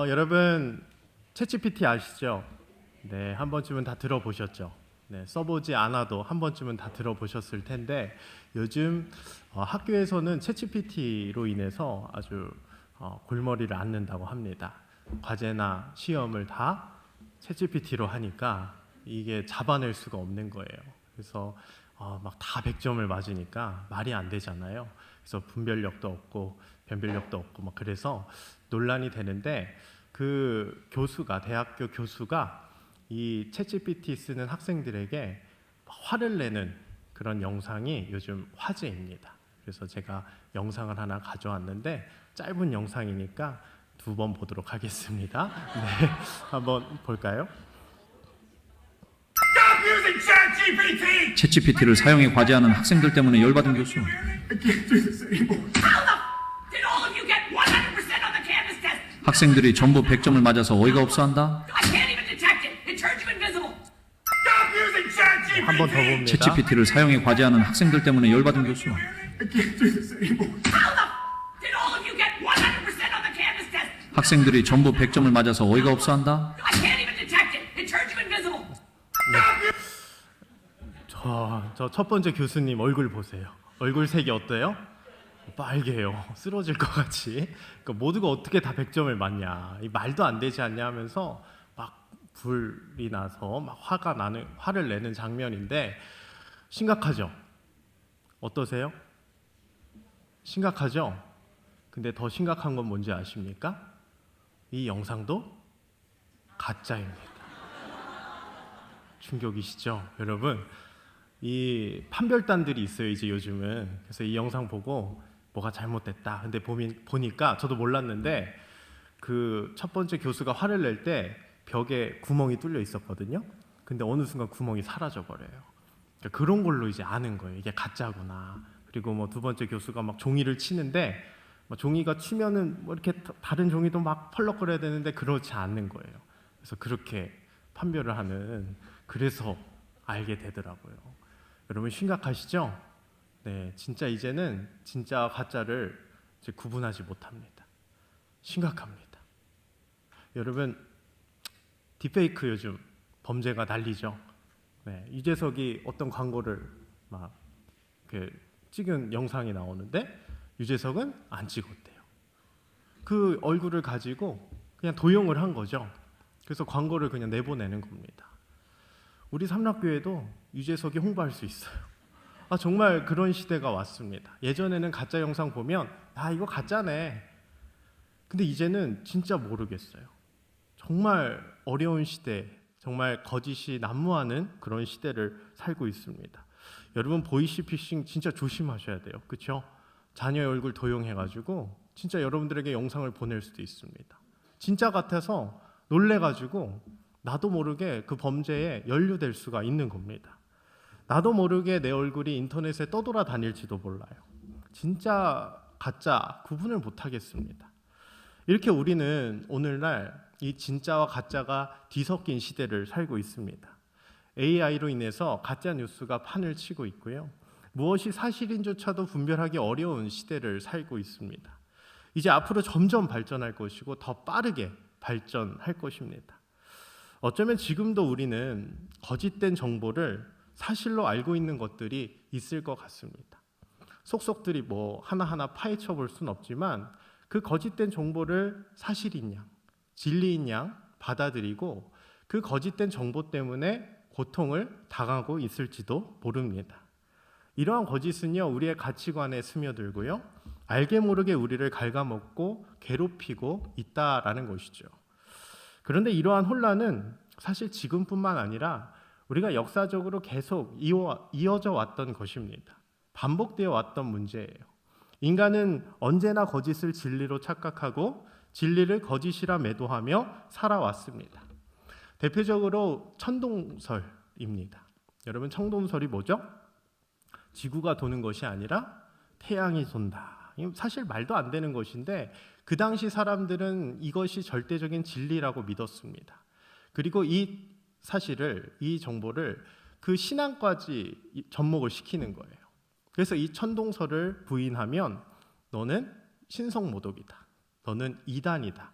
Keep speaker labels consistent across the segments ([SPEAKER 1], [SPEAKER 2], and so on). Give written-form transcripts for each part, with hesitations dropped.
[SPEAKER 1] 여러분 챗GPT 아시죠? 네, 한 번쯤은 다 들어보셨죠? 네, 써보지 않아도 한 번쯤은 다 들어보셨을 텐데 요즘 학교에서는 챗GPT로 인해서 아주 골머리를 앓는다고 합니다. 과제나 시험을 다 챗GPT로 하니까 이게 잡아낼 수가 없는 거예요. 그래서 막 다 100점을 맞으니까 말이 안 되잖아요. 그래서 분별력도 없고 변별력도 없고 막 그래서 논란이 되는데 그 교수가 대학교 교수가 이 챗GPT 쓰는 학생들에게 화를 내는 그런 영상이 요즘 화제입니다. 그래서 제가 영상을 하나 가져왔는데 짧은 영상이니까 2번 보도록 하겠습니다. 네, 한번 볼까요?
[SPEAKER 2] 챗GPT를 사용해 과제하는 학생들 때문에 열받은 교수. 학생들이 전부 100점을 맞아서 어이가 없어한다.
[SPEAKER 1] 한 번 더 봅니다.
[SPEAKER 2] 챗GPT를 사용해 과제하는 학생들 때문에 열받은 교수. 학생들이 전부 100점을 맞아서 어이가 없어한다.
[SPEAKER 1] 저 첫 번째 교수님 얼굴 보세요. 얼굴 색이 어때요? 빨개요. 쓰러질 것 같이. 그러니까 모두가 어떻게 다 100점을 맞냐. 이 말도 안 되지 않냐 하면서 막 불이 나서 막 화를 내는 장면인데 심각하죠? 어떠세요? 심각하죠? 근데 더 심각한 건 뭔지 아십니까? 이 영상도 가짜입니다. 충격이시죠? 여러분, 이 판별단들이 있어요, 이제 요즘은. 그래서 이 영상 보고 뭐가 잘못됐다. 근데 보니까 저도 몰랐는데 그 첫 번째 교수가 화를 낼 때 벽에 구멍이 뚫려 있었거든요. 근데 어느 순간 구멍이 사라져 버려요. 그러니까 그런 걸로 이제 아는 거예요. 이게 가짜구나. 그리고 뭐 두 번째 교수가 막 종이를 치는데 종이가 치면은 뭐 이렇게 다른 종이도 막 펄럭거려야 되는데 그렇지 않는 거예요. 그래서 그렇게 판별을 하는, 그래서 알게 되더라고요. 여러분 심각하시죠? 네, 진짜 이제는 진짜 가짜를 이제 구분하지 못합니다. 심각합니다. 여러분 딥페이크 요즘 범죄가 난리죠. 네, 유재석이 어떤 광고를 막 찍은 영상이 나오는데 유재석은 안 찍었대요. 그 얼굴을 가지고 그냥 도용을 한 거죠. 그래서 광고를 그냥 내보내는 겁니다. 우리 삼락교회도 유재석이 홍보할 수 있어요. 정말 그런 시대가 왔습니다. 예전에는 가짜 영상 보면 이거 가짜네. 근데 이제는 진짜 모르겠어요. 정말 어려운 시대, 정말 거짓이 난무하는 그런 시대를 살고 있습니다. 여러분 보이시피싱 진짜 조심하셔야 돼요. 그렇죠? 자녀의 얼굴 도용해가지고 진짜 여러분들에게 영상을 보낼 수도 있습니다. 진짜 같아서 놀래가지고 나도 모르게 그 범죄에 연루될 수가 있는 겁니다. 나도 모르게 내 얼굴이 인터넷에 떠돌아다닐지도 몰라요. 진짜 가짜 구분을 못하겠습니다. 이렇게 우리는 오늘날 이 진짜와 가짜가 뒤섞인 시대를 살고 있습니다. AI로 인해서 가짜 뉴스가 판을 치고 있고요. 무엇이 사실인조차도 분별하기 어려운 시대를 살고 있습니다. 이제 앞으로 점점 발전할 것이고 더 빠르게 발전할 것입니다. 어쩌면 지금도 우리는 거짓된 정보를 사실로 알고 있는 것들이 있을 것 같습니다. 속속들이 하나하나 파헤쳐 볼 수는 없지만 그 거짓된 정보를 사실인 양, 진리인 양 받아들이고 그 거짓된 정보 때문에 고통을 당하고 있을지도 모릅니다. 이러한 거짓은요, 우리의 가치관에 스며들고요, 알게 모르게 우리를 갉아먹고 괴롭히고 있다라는 것이죠. 그런데 이러한 혼란은 사실 지금뿐만 아니라 우리가 역사적으로 계속 이어져 왔던 것입니다. 반복되어 왔던 문제예요. 인간은 언제나 거짓을 진리로 착각하고 진리를 거짓이라 매도하며 살아왔습니다. 대표적으로 천동설입니다. 여러분 천동설이 뭐죠? 지구가 도는 것이 아니라 태양이 돈다. 사실 말도 안 되는 것인데 그 당시 사람들은 이것이 절대적인 진리라고 믿었습니다. 그리고 이 사실을, 이 정보를 그 신앙까지 접목을 시키는 거예요. 그래서 이 천동설을 부인하면 너는 신성모독이다, 너는 이단이다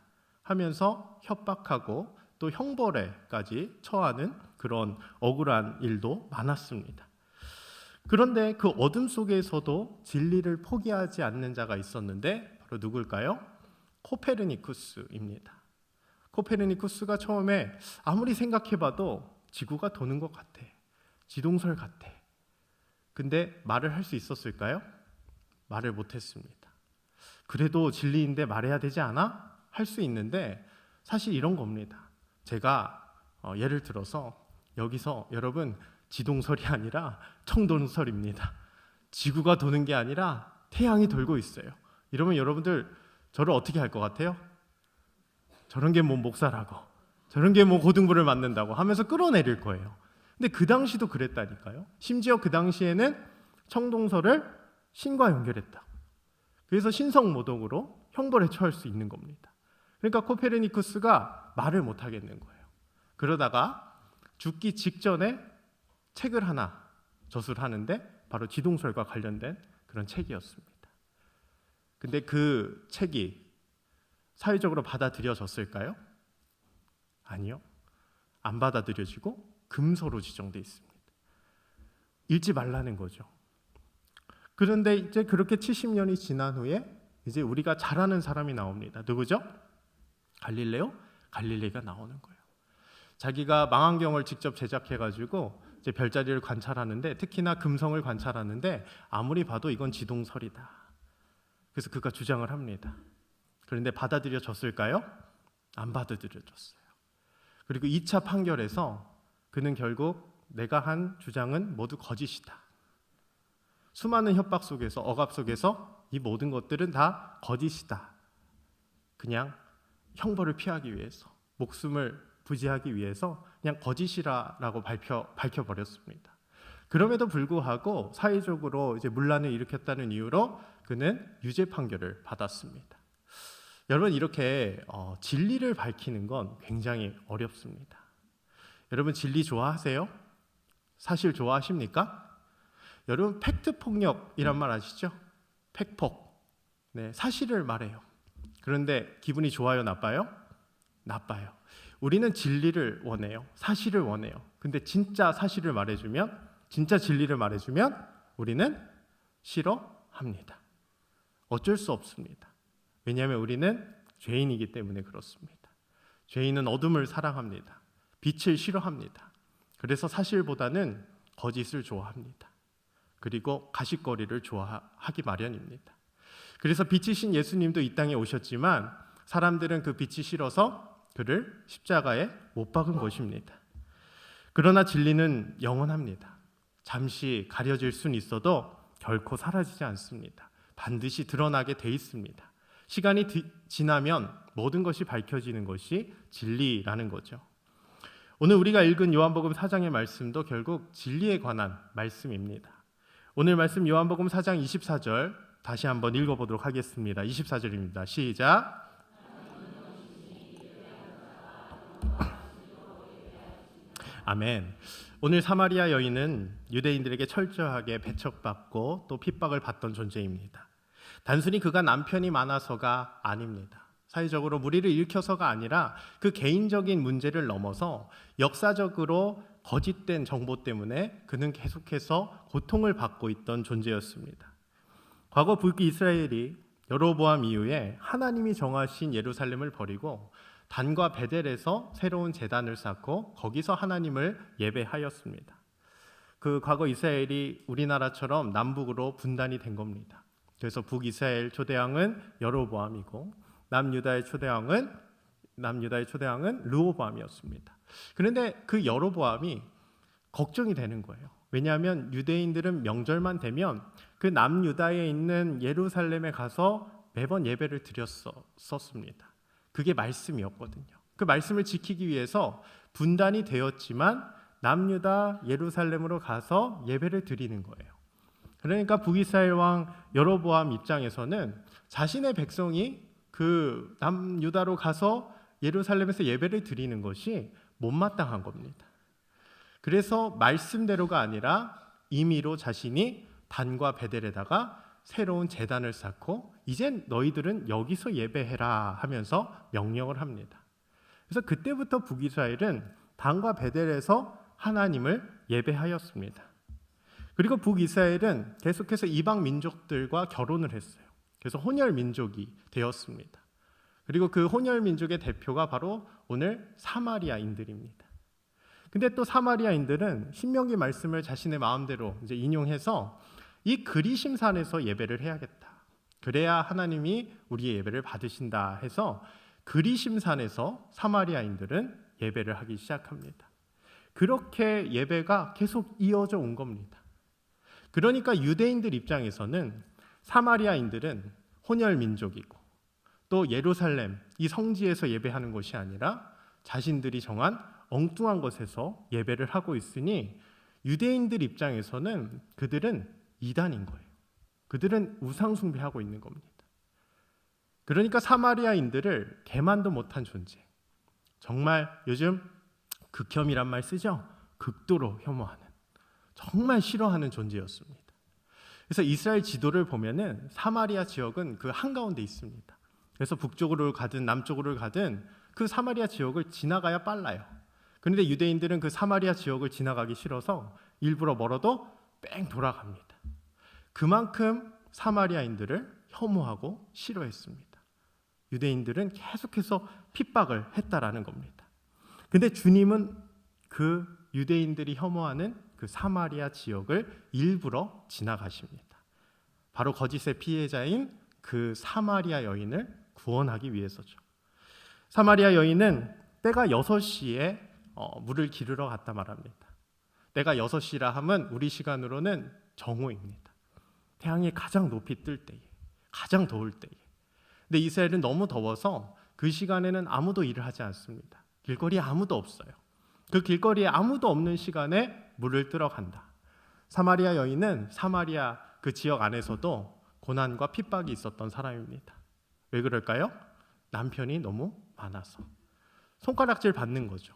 [SPEAKER 1] 하면서 협박하고 또 형벌에까지 처하는 그런 억울한 일도 많았습니다. 그런데 그 어둠 속에서도 진리를 포기하지 않는 자가 있었는데 바로 누굴까요? 코페르니쿠스입니다. 코페르니쿠스가 처음에 아무리 생각해봐도 지구가 도는 것 같아. 지동설 같아. 근데 말을 할 수 있었을까요? 말을 못했습니다. 그래도 진리인데 말해야 되지 않아? 할 수 있는데 사실 이런 겁니다. 제가 예를 들어서 여기서 여러분 지동설이 아니라 청동설입니다. 지구가 도는 게 아니라 태양이 돌고 있어요. 이러면 여러분들 저를 어떻게 할 것 같아요? 저런 게 뭐 목사라고, 저런 게 뭐 고등부를 맡는다고 하면서 끌어내릴 거예요. 근데 그 당시도 그랬다니까요. 심지어 그 당시에는 청동설을 신과 연결했다. 그래서 신성모독으로 형벌에 처할 수 있는 겁니다. 그러니까 코페르니쿠스가 말을 못 하겠는 거예요. 그러다가 죽기 직전에 책을 하나 저술하는데 바로 지동설과 관련된 그런 책이었습니다. 근데 그 책이 사회적으로 받아들여졌을까요? 아니요. 안 받아들여지고 금서로 지정돼 있습니다. 읽지 말라는 거죠. 그런데 이제 그렇게 70년이 지난 후에 이제 우리가 잘 아는 사람이 나옵니다. 누구죠? 갈릴레오? 갈릴레이가 나오는 거예요. 자기가 망원경을 직접 제작해가지고 이제 별자리를 관찰하는데 특히나 금성을 관찰하는데 아무리 봐도 이건 지동설이다. 그래서 그가 주장을 합니다. 그런데 받아들여졌을까요? 안 받아들여졌어요. 그리고 2차 판결에서 그는 결국 내가 한 주장은 모두 거짓이다. 수많은 협박 속에서 억압 속에서 이 모든 것들은 다 거짓이다. 그냥 형벌을 피하기 위해서 목숨을 부지하기 위해서 그냥 거짓이라고 밝혀버렸습니다. 그럼에도 불구하고 사회적으로 이제 문란을 일으켰다는 이유로 그는 유죄 판결을 받았습니다. 여러분 이렇게 진리를 밝히는 건 굉장히 어렵습니다. 여러분 진리 좋아하세요? 사실 좋아하십니까? 여러분 팩트 폭력이란 말 아시죠? 팩폭. 네, 사실을 말해요. 그런데 기분이 좋아요, 나빠요? 나빠요. 우리는 진리를 원해요. 사실을 원해요. 근데 진짜 사실을 말해주면, 진짜 진리를 말해주면 우리는 싫어합니다. 어쩔 수 없습니다. 왜냐하면 우리는 죄인이기 때문에 그렇습니다. 죄인은 어둠을 사랑합니다. 빛을 싫어합니다. 그래서 사실보다는 거짓을 좋아합니다. 그리고 가십거리를 좋아하기 마련입니다. 그래서 빛이신 예수님도 이 땅에 오셨지만 사람들은 그 빛이 싫어서 그를 십자가에 못 박은 것입니다. 그러나 진리는 영원합니다. 잠시 가려질 수는 있어도 결코 사라지지 않습니다. 반드시 드러나게 돼 있습니다. 시간이 지나면 모든 것이 밝혀지는 것이 진리라는 거죠. 오늘 우리가 읽은 요한복음 4장의 말씀도 결국 진리에 관한 말씀입니다. 오늘 말씀 요한복음 4장 24절 다시 한번 읽어보도록 하겠습니다. 24절입니다. 시작. 아멘. 오늘 사마리아 여인은 유대인들에게 철저하게 배척받고 또 핍박을 받던 존재입니다. 단순히 그가 남편이 많아서가 아닙니다. 사회적으로 무리를 일으켜서가 아니라 그 개인적인 문제를 넘어서 역사적으로 거짓된 정보 때문에 그는 계속해서 고통을 받고 있던 존재였습니다. 과거 북이스라엘이 여로보암 이후에 하나님이 정하신 예루살렘을 버리고 단과 베델에서 새로운 제단을 쌓고 거기서 하나님을 예배하였습니다. 그 과거 이스라엘이 우리나라처럼 남북으로 분단이 된 겁니다. 그래서 북이스라엘 초대왕은 여로보암이고 남유다의 초대왕은 르호보암이었습니다. 그런데 그 여로보암이 걱정이 되는 거예요. 왜냐하면 유대인들은 명절만 되면 그 남유다에 있는 예루살렘에 가서 매번 예배를 드렸었습니다. 그게 말씀이었거든요. 그 말씀을 지키기 위해서 분단이 되었지만 남유다 예루살렘으로 가서 예배를 드리는 거예요. 그러니까 북이스라엘 왕 여로보암 입장에서는 자신의 백성이 그 남유다로 가서 예루살렘에서 예배를 드리는 것이 못마땅한 겁니다. 그래서 말씀대로가 아니라 임의로 자신이 단과 베델에다가 새로운 제단을 쌓고 이제 너희들은 여기서 예배해라 하면서 명령을 합니다. 그래서 그때부터 북이스라엘은 단과 베델에서 하나님을 예배하였습니다. 그리고 북이스라엘은 계속해서 이방 민족들과 결혼을 했어요. 그래서 혼혈 민족이 되었습니다. 그리고 그 혼혈 민족의 대표가 바로 오늘 사마리아인들입니다. 근데 또 사마리아인들은 신명기 말씀을 자신의 마음대로 이제 인용해서 이 그리심산에서 예배를 해야겠다. 그래야 하나님이 우리의 예배를 받으신다 해서 그리심산에서 사마리아인들은 예배를 하기 시작합니다. 그렇게 예배가 계속 이어져 온 겁니다. 그러니까 유대인들 입장에서는 사마리아인들은 혼혈 민족이고 또 예루살렘 이 성지에서 예배하는 것이 아니라 자신들이 정한 엉뚱한 곳에서 예배를 하고 있으니 유대인들 입장에서는 그들은 이단인 거예요. 그들은 우상 숭배하고 있는 겁니다. 그러니까 사마리아인들을 개만도 못한 존재. 정말 요즘 극혐이란 말 쓰죠? 극도로 혐오하는, 정말 싫어하는 존재였습니다. 그래서 이스라엘 지도를 보면은 사마리아 지역은 그 한가운데 있습니다. 그래서 북쪽으로 가든 남쪽으로 가든 그 사마리아 지역을 지나가야 빨라요. 그런데 유대인들은 그 사마리아 지역을 지나가기 싫어서 일부러 멀어도 뺑 돌아갑니다. 그만큼 사마리아인들을 혐오하고 싫어했습니다. 유대인들은 계속해서 핍박을 했다라는 겁니다. 근데 주님은 그 유대인들이 혐오하는 그 사마리아 지역을 일부러 지나가십니다. 바로 거짓의 피해자인 그 사마리아 여인을 구원하기 위해서죠. 사마리아 여인은 때가 6시에 물을 기르러 갔다 말합니다. 때가 6시라 하면 우리 시간으로는 정오입니다. 태양이 가장 높이 뜰 때에, 가장 더울 때에. 근데 이스라엘은 너무 더워서 그 시간에는 아무도 일을 하지 않습니다. 길거리에 아무도 없어요. 그 길거리에 아무도 없는 시간에 물을 뜨러 간다. 사마리아 여인은 사마리아 그 지역 안에서도 고난과 핍박이 있었던 사람입니다. 왜 그럴까요? 남편이 너무 많아서 손가락질 받는 거죠.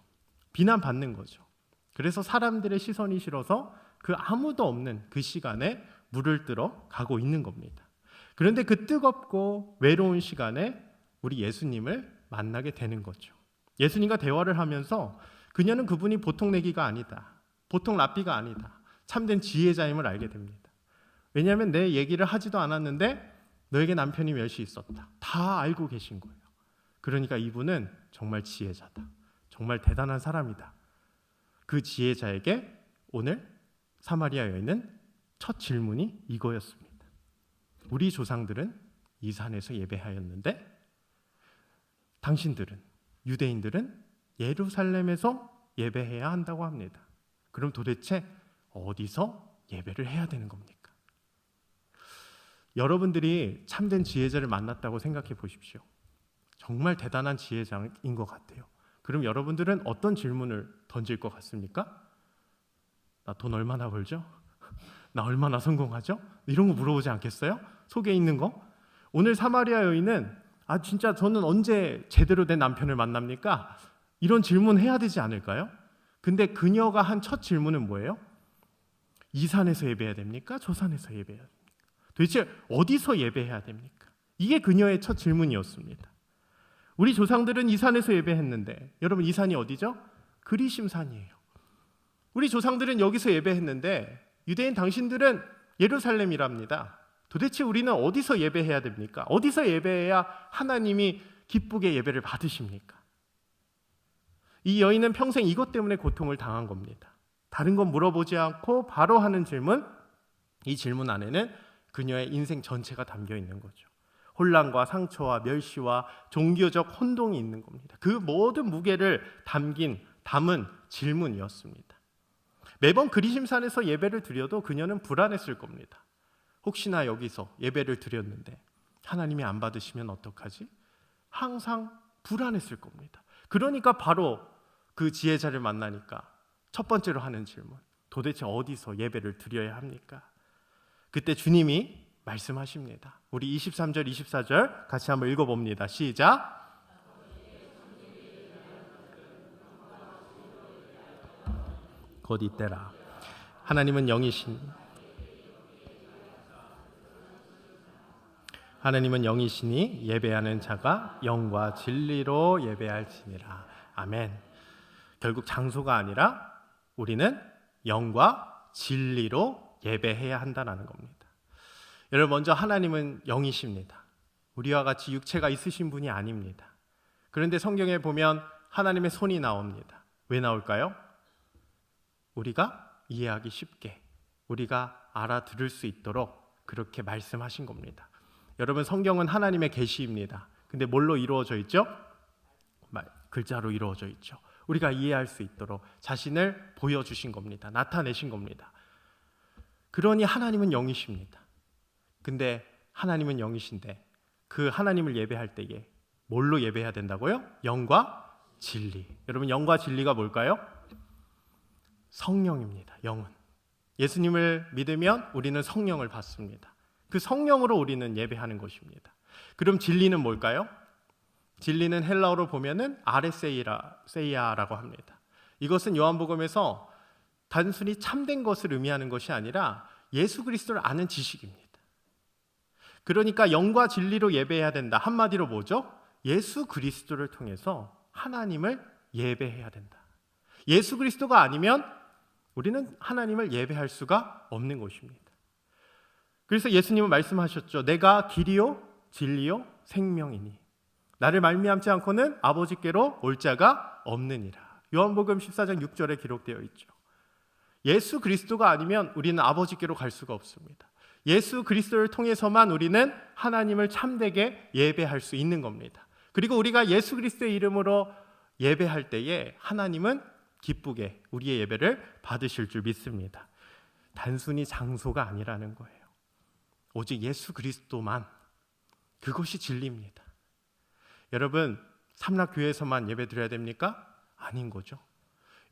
[SPEAKER 1] 비난받는 거죠. 그래서 사람들의 시선이 싫어서 그 아무도 없는 그 시간에 물을 뜨러 가고 있는 겁니다. 그런데 그 뜨겁고 외로운 시간에 우리 예수님을 만나게 되는 거죠. 예수님과 대화를 하면서 그녀는 그분이 보통 내기가 아니다. 보통 랍비가 아니다. 참된 지혜자임을 알게 됩니다. 왜냐하면 내 얘기를 하지도 않았는데 너에게 남편이 몇이 있었다. 다 알고 계신 거예요. 그러니까 이분은 정말 지혜자다. 정말 대단한 사람이다. 그 지혜자에게 오늘 사마리아 여인은 첫 질문이 이거였습니다. 우리 조상들은 이 산에서 예배하였는데 당신들은, 유대인들은 예루살렘에서 예배해야 한다고 합니다. 그럼 도대체 어디서 예배를 해야 되는 겁니까? 여러분들이 참된 지혜자를 만났다고 생각해 보십시오. 정말 대단한 지혜자인 것 같아요. 그럼 여러분들은 어떤 질문을 던질 것 같습니까? 나 돈 얼마나 벌죠? 나 얼마나 성공하죠? 이런 거 물어보지 않겠어요? 속에 있는 거? 오늘 사마리아 여인은 진짜 저는 언제 제대로 된 남편을 만납니까? 이런 질문 해야 되지 않을까요? 근데 그녀가 한 첫 질문은 뭐예요? 이 산에서 예배해야 됩니까? 저 산에서 예배해야 됩니까? 도대체 어디서 예배해야 됩니까? 이게 그녀의 첫 질문이었습니다. 우리 조상들은 이 산에서 예배했는데 여러분 이 산이 어디죠? 그리심산이에요. 우리 조상들은 여기서 예배했는데 유대인 당신들은 예루살렘이랍니다. 도대체 우리는 어디서 예배해야 됩니까? 어디서 예배해야 하나님이 기쁘게 예배를 받으십니까? 이 여인은 평생 이것 때문에 고통을 당한 겁니다. 다른 건 물어보지 않고 바로 하는 질문, 이 질문 안에는 그녀의 인생 전체가 담겨 있는 거죠. 혼란과 상처와 멸시와 종교적 혼동이 있는 겁니다. 그 모든 무게를 담은 질문이었습니다. 매번 그리심산에서 예배를 드려도 그녀는 불안했을 겁니다. 혹시나 여기서 예배를 드렸는데 하나님이 안 받으시면 어떡하지? 항상 불안했을 겁니다. 그러니까 바로 그 지혜자를 만나니까 첫 번째로 하는 질문, 도대체 어디서 예배를 드려야 합니까? 그때 주님이 말씀하십니다. 우리 23절, 24절 같이 한번 읽어봅니다. 시작. 곧 이때라. 하나님은 영이신 하나님은 영이시니 예배하는 자가 영과 진리로 예배할지니라. 아멘. 결국 장소가 아니라 우리는 영과 진리로 예배해야 한다는 겁니다. 여러분, 먼저 하나님은 영이십니다. 우리와 같이 육체가 있으신 분이 아닙니다. 그런데 성경에 보면 하나님의 손이 나옵니다. 왜 나올까요? 우리가 이해하기 쉽게, 우리가 알아들을 수 있도록 그렇게 말씀하신 겁니다. 여러분, 성경은 하나님의 계시입니다. 근데 뭘로 이루어져 있죠? 글자로 이루어져 있죠. 우리가 이해할 수 있도록 자신을 보여주신 겁니다. 나타내신 겁니다. 그러니 하나님은 영이십니다. 근데 하나님은 영이신데 그 하나님을 예배할 때에 뭘로 예배해야 된다고요? 영과 진리. 여러분, 영과 진리가 뭘까요? 성령입니다. 영은. 예수님을 믿으면 우리는 성령을 받습니다. 그 성령으로 우리는 예배하는 것입니다. 그럼 진리는 뭘까요? 진리는 헬라어로 보면은 아레세이아라고 합니다. 이것은 요한복음에서 단순히 참된 것을 의미하는 것이 아니라 예수 그리스도를 아는 지식입니다. 그러니까 영과 진리로 예배해야 된다. 한마디로 뭐죠? 예수 그리스도를 통해서 하나님을 예배해야 된다. 예수 그리스도가 아니면 우리는 하나님을 예배할 수가 없는 것입니다. 그래서 예수님은 말씀하셨죠. 내가 길이요 진리요 생명이니 나를 말미암지 않고는 아버지께로 올 자가 없느니라. 요한복음 14장 6절에 기록되어 있죠. 예수 그리스도가 아니면 우리는 아버지께로 갈 수가 없습니다. 예수 그리스도를 통해서만 우리는 하나님을 참되게 예배할 수 있는 겁니다. 그리고 우리가 예수 그리스도의 이름으로 예배할 때에 하나님은 기쁘게 우리의 예배를 받으실 줄 믿습니다. 단순히 장소가 아니라는 거예요. 오직 예수 그리스도만, 그것이 진리입니다. 여러분, 삼락교회에서만 예배 드려야 됩니까? 아닌 거죠.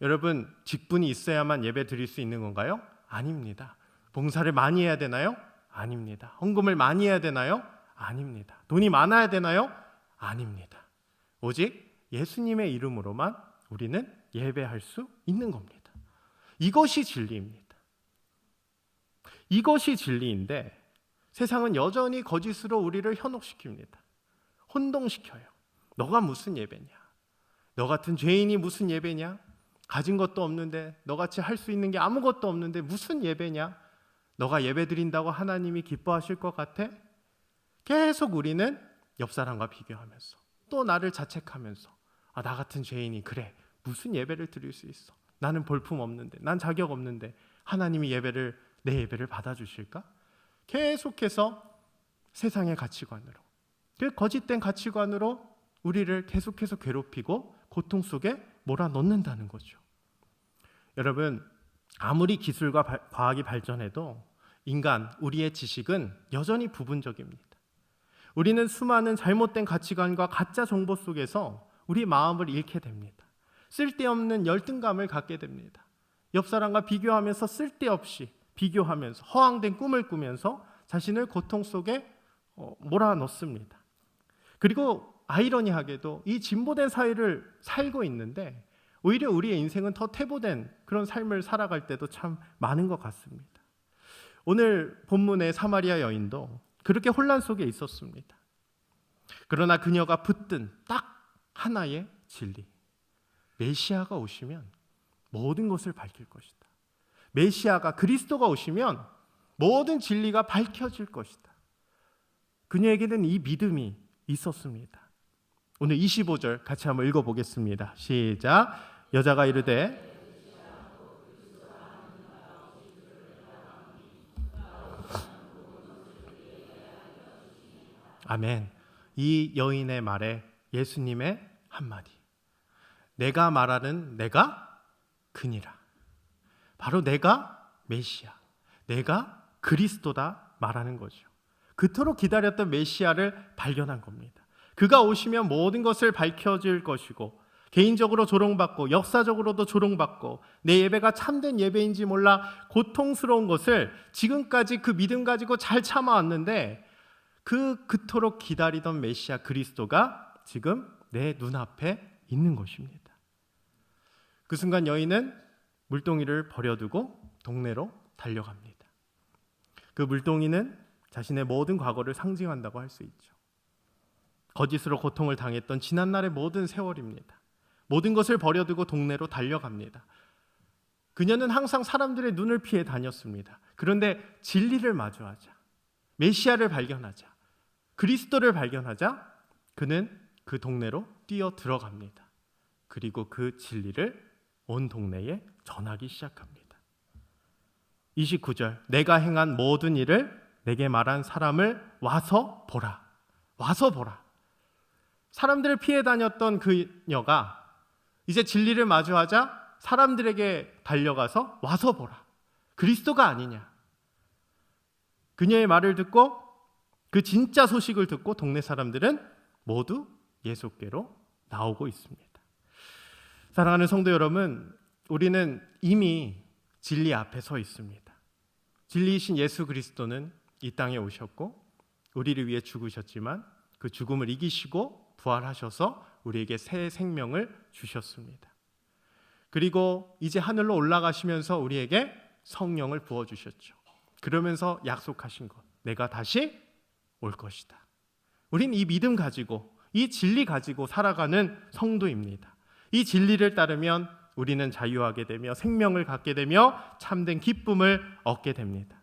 [SPEAKER 1] 여러분, 직분이 있어야만 예배 드릴 수 있는 건가요? 아닙니다. 봉사를 많이 해야 되나요? 아닙니다. 헌금을 많이 해야 되나요? 아닙니다. 돈이 많아야 되나요? 아닙니다. 오직 예수님의 이름으로만 우리는 예배할 수 있는 겁니다. 이것이 진리입니다. 이것이 진리인데 세상은 여전히 거짓으로 우리를 현혹시킵니다. 혼동시켜요. 너가 무슨 예배냐? 너 같은 죄인이 무슨 예배냐? 가진 것도 없는데, 너같이 할 수 있는 게 아무것도 없는데 무슨 예배냐? 너가 예배 드린다고 하나님이 기뻐하실 것 같아? 계속 우리는 옆 사람과 비교하면서 또 나를 자책하면서 나 같은 죄인이 그래 무슨 예배를 드릴 수 있어? 나는 볼품 없는데, 난 자격 없는데 하나님이 내 예배를 받아주실까? 계속해서 세상의 가치관으로, 그 거짓된 가치관으로 우리를 계속해서 괴롭히고 고통 속에 몰아넣는다는 거죠. 여러분, 아무리 기술과 과학이 발전해도 우리의 지식은 여전히 부분적입니다. 우리는 수많은 잘못된 가치관과 가짜 정보 속에서 우리 마음을 잃게 됩니다. 쓸데없는 열등감을 갖게 됩니다. 옆 사람과 비교하면서 쓸데없이 비교하면서 허황된 꿈을 꾸면서 자신을 고통 속에 몰아넣습니다. 그리고 아이러니하게도 이 진보된 사회를 살고 있는데 오히려 우리의 인생은 더 퇴보된 그런 삶을 살아갈 때도 참 많은 것 같습니다. 오늘 본문의 사마리아 여인도 그렇게 혼란 속에 있었습니다. 그러나 그녀가 붙든 딱 하나의 진리, 메시아가 오시면 모든 것을 밝힐 것이다. 메시아가, 그리스도가 오시면 모든 진리가 밝혀질 것이다. 그녀에게는 이 믿음이 있었습니다. 오늘 25절 같이 한번 읽어보겠습니다. 시작. 여자가 이르되 아멘. 이 여인의 말에 예수님의 한마디, 내가 말하는 내가 그니라. 바로 내가 메시아, 내가 그리스도다 말하는 거죠. 그토록 기다렸던 메시아를 발견한 겁니다. 그가 오시면 모든 것을 밝혀질 것이고 개인적으로 조롱받고 역사적으로도 조롱받고 내 예배가 참된 예배인지 몰라 고통스러운 것을 지금까지 그 믿음 가지고 잘 참아왔는데 그토록 기다리던 메시아 그리스도가 지금 내 눈앞에 있는 것입니다. 그 순간 여인은 물동이를 버려두고 동네로 달려갑니다. 그 물동이는 자신의 모든 과거를 상징한다고 할 수 있죠. 거짓으로 고통을 당했던 지난날의 모든 세월입니다. 모든 것을 버려두고 동네로 달려갑니다. 그녀는 항상 사람들의 눈을 피해 다녔습니다. 그런데 진리를 마주하자, 메시아를 발견하자, 그리스도를 발견하자 그는 그 동네로 뛰어 들어갑니다. 그리고 그 진리를 온 동네에 전하기 시작합니다. 29절, 내가 행한 모든 일을 내게 말한 사람을 와서 보라. 와서 보라. 사람들을 피해 다녔던 그녀가 이제 진리를 마주하자 사람들에게 달려가서 와서 보라. 그리스도가 아니냐. 그녀의 말을 듣고 그 진짜 소식을 듣고 동네 사람들은 모두 예수께로 나오고 있습니다. 사랑하는 성도 여러분, 우리는 이미 진리 앞에 서 있습니다. 진리이신 예수 그리스도는 이 땅에 오셨고 우리를 위해 죽으셨지만 그 죽음을 이기시고 부활하셔서 우리에게 새 생명을 주셨습니다. 그리고 이제 하늘로 올라가시면서 우리에게 성령을 부어주셨죠. 그러면서 약속하신 것, 내가 다시 올 것이다. 우린 이 믿음 가지고 이 진리 가지고 살아가는 성도입니다. 이 진리를 따르면 우리는 자유하게 되며 생명을 갖게 되며 참된 기쁨을 얻게 됩니다.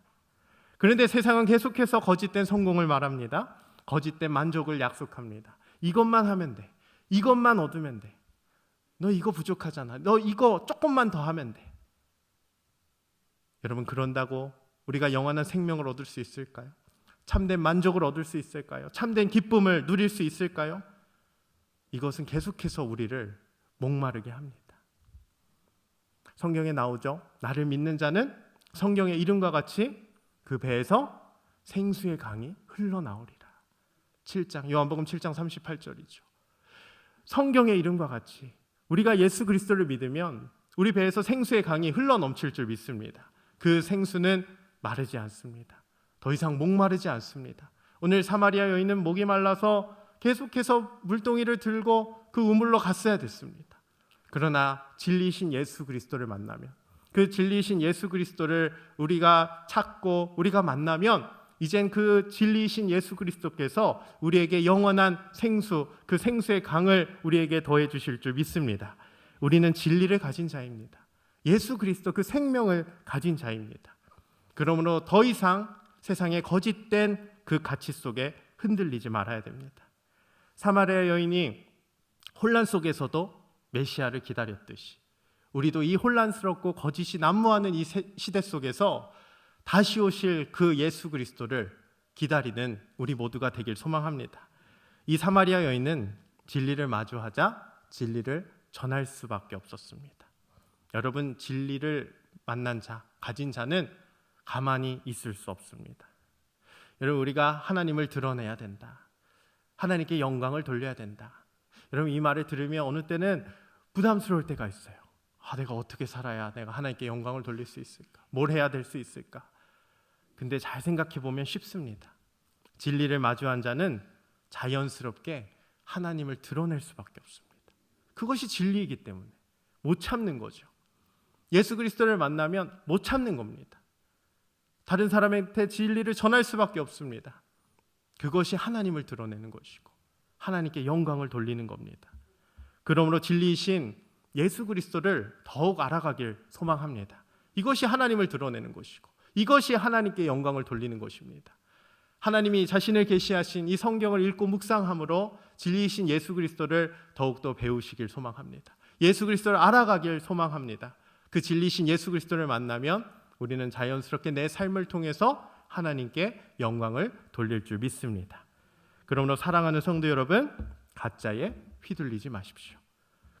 [SPEAKER 1] 그런데 세상은 계속해서 거짓된 성공을 말합니다. 거짓된 만족을 약속합니다. 이것만 하면 돼. 이것만 얻으면 돼. 너 이거 부족하잖아. 너 이거 조금만 더 하면 돼. 여러분, 그런다고 우리가 영원한 생명을 얻을 수 있을까요? 참된 만족을 얻을 수 있을까요? 참된 기쁨을 누릴 수 있을까요? 이것은 계속해서 우리를 목마르게 합니다. 성경에 나오죠. 나를 믿는 자는 성경의 이름과 같이 그 배에서 생수의 강이 흘러나오리라. 7장, 요한복음 7장 38절이죠. 성경의 이름과 같이 우리가 예수 그리스도를 믿으면 우리 배에서 생수의 강이 흘러넘칠 줄 믿습니다. 그 생수는 마르지 않습니다. 더 이상 목마르지 않습니다. 오늘 사마리아 여인은 목이 말라서 계속해서 물동이를 들고 그 우물로 갔어야 됐습니다. 그러나 진리이신 예수 그리스도를 만나면, 그 진리이신 예수 그리스도를 우리가 찾고 우리가 만나면 이젠 그 진리이신 예수 그리스도께서 우리에게 영원한 생수, 그 생수의 강을 우리에게 더해 주실 줄 믿습니다. 우리는 진리를 가진 자입니다. 예수 그리스도 그 생명을 가진 자입니다. 그러므로 더 이상 세상의 거짓된 그 가치 속에 흔들리지 말아야 됩니다. 사마리아 여인이 혼란 속에서도 메시아를 기다렸듯이 우리도 이 혼란스럽고 거짓이 난무하는 이 시대 속에서 다시 오실 그 예수 그리스도를 기다리는 우리 모두가 되길 소망합니다. 이 사마리아 여인은 진리를 마주하자 진리를 전할 수밖에 없었습니다. 여러분, 진리를 만난 자, 가진 자는 가만히 있을 수 없습니다. 여러분, 우리가 하나님을 드러내야 된다. 하나님께 영광을 돌려야 된다. 여러분, 이 말을 들으면 어느 때는 부담스러울 때가 있어요. 내가 어떻게 살아야 내가 하나님께 영광을 돌릴 수 있을까? 뭘 해야 될 수 있을까? 근데 잘 생각해 보면 쉽습니다. 진리를 마주한 자는 자연스럽게 하나님을 드러낼 수밖에 없습니다. 그것이 진리이기 때문에 못 참는 거죠. 예수 그리스도를 만나면 못 참는 겁니다. 다른 사람한테 진리를 전할 수밖에 없습니다. 그것이 하나님을 드러내는 것이고 하나님께 영광을 돌리는 겁니다. 그러므로 진리이신 예수 그리스도를 더욱 알아가길 소망합니다. 이것이 하나님을 드러내는 것이고 이것이 하나님께 영광을 돌리는 것입니다. 하나님이 자신을 계시하신 이 성경을 읽고 묵상함으로 진리이신 예수 그리스도를 더욱더 배우시길 소망합니다. 예수 그리스도를 알아가길 소망합니다. 그 진리이신 예수 그리스도를 만나면 우리는 자연스럽게 내 삶을 통해서 하나님께 영광을 돌릴 줄 믿습니다. 그러므로 사랑하는 성도 여러분, 가짜에 휘둘리지 마십시오.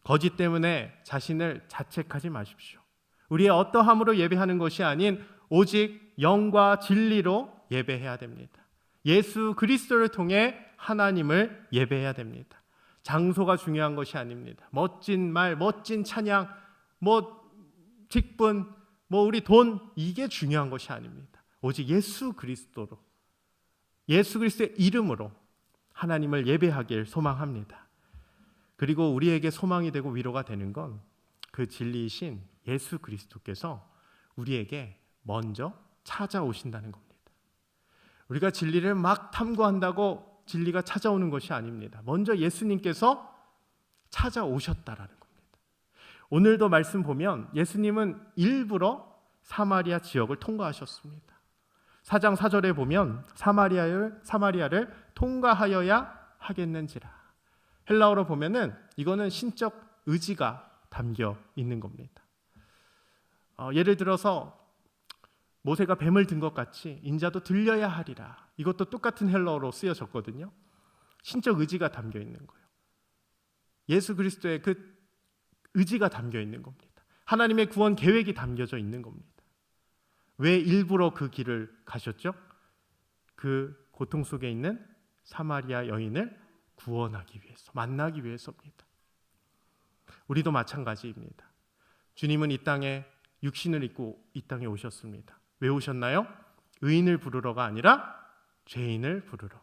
[SPEAKER 1] 거짓 때문에 자신을 자책하지 마십시오. 우리의 어떠함으로 예배하는 것이 아닌 오직 영과 진리로 예배해야 됩니다. 예수 그리스도를 통해 하나님을 예배해야 됩니다. 장소가 중요한 것이 아닙니다. 멋진 말, 멋진 찬양, 직분, 우리 돈, 이게 중요한 것이 아닙니다. 오직 예수 그리스도로, 예수 그리스도의 이름으로 하나님을 예배하길 소망합니다. 그리고 우리에게 소망이 되고 위로가 되는 건 그 진리이신 예수 그리스도께서 우리에게 먼저 찾아오신다는 겁니다. 우리가 진리를 막 탐구한다고 진리가 찾아오는 것이 아닙니다. 먼저 예수님께서 찾아오셨다라는 겁니다. 오늘도 말씀 보면 예수님은 일부러 사마리아 지역을 통과하셨습니다. 4장 4절에 보면 사마리아를 통과하여야 하겠는지라. 헬라어로 보면은 이거는 신적 의지가 담겨 있는 겁니다. 예를 들어서 모세가 뱀을 든 것 같이 인자도 들려야 하리라. 이것도 똑같은 헬라어로 쓰여졌거든요. 신적 의지가 담겨 있는 거예요. 예수 그리스도의 그 의지가 담겨 있는 겁니다. 하나님의 구원 계획이 담겨져 있는 겁니다. 왜 일부러 그 길을 가셨죠? 그 고통 속에 있는 사마리아 여인을 구원하기 위해서, 만나기 위해서입니다. 우리도 마찬가지입니다. 주님은 이 땅에 육신을 입고 이 땅에 오셨습니다. 왜 오셨나요? 의인을 부르러가 아니라 죄인을 부르러,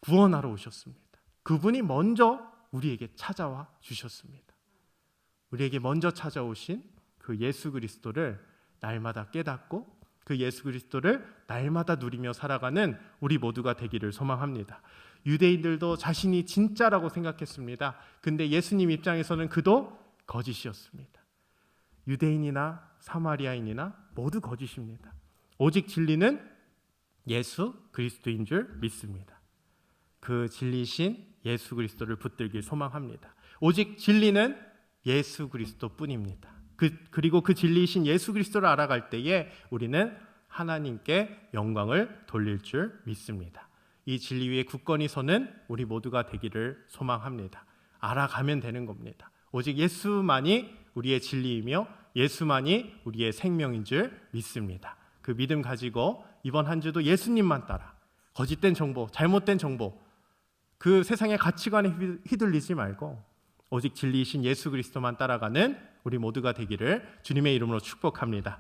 [SPEAKER 1] 구원하러 오셨습니다. 그분이 먼저 우리에게 찾아와 주셨습니다. 우리에게 먼저 찾아오신 그 예수 그리스도를 날마다 깨닫고 그 예수 그리스도를 날마다 누리며 살아가는 우리 모두가 되기를 소망합니다. 유대인들도 자신이 진짜라고 생각했습니다. 근데 예수님 입장에서는 그도 거짓이었습니다. 유대인이나 사마리아인이나 모두 거짓입니다. 오직 진리는 예수 그리스도인 줄 믿습니다. 그 진리신 예수 그리스도를 붙들길 소망합니다. 오직 진리는 예수 그리스도뿐입니다. 그리고 그 진리이신 예수 그리스도를 알아갈 때에 우리는 하나님께 영광을 돌릴 줄 믿습니다. 이 진리 위에 굳건히 서는 우리 모두가 되기를 소망합니다. 알아가면 되는 겁니다. 오직 예수만이 우리의 진리이며 예수만이 우리의 생명인 줄 믿습니다. 그 믿음 가지고 이번 한 주도 예수님만 따라 거짓된 정보, 잘못된 정보, 그 세상의 가치관에 휘둘리지 말고 오직 진리이신 예수 그리스도만 따라가는 우리 모두가 되기를 주님의 이름으로 축복합니다.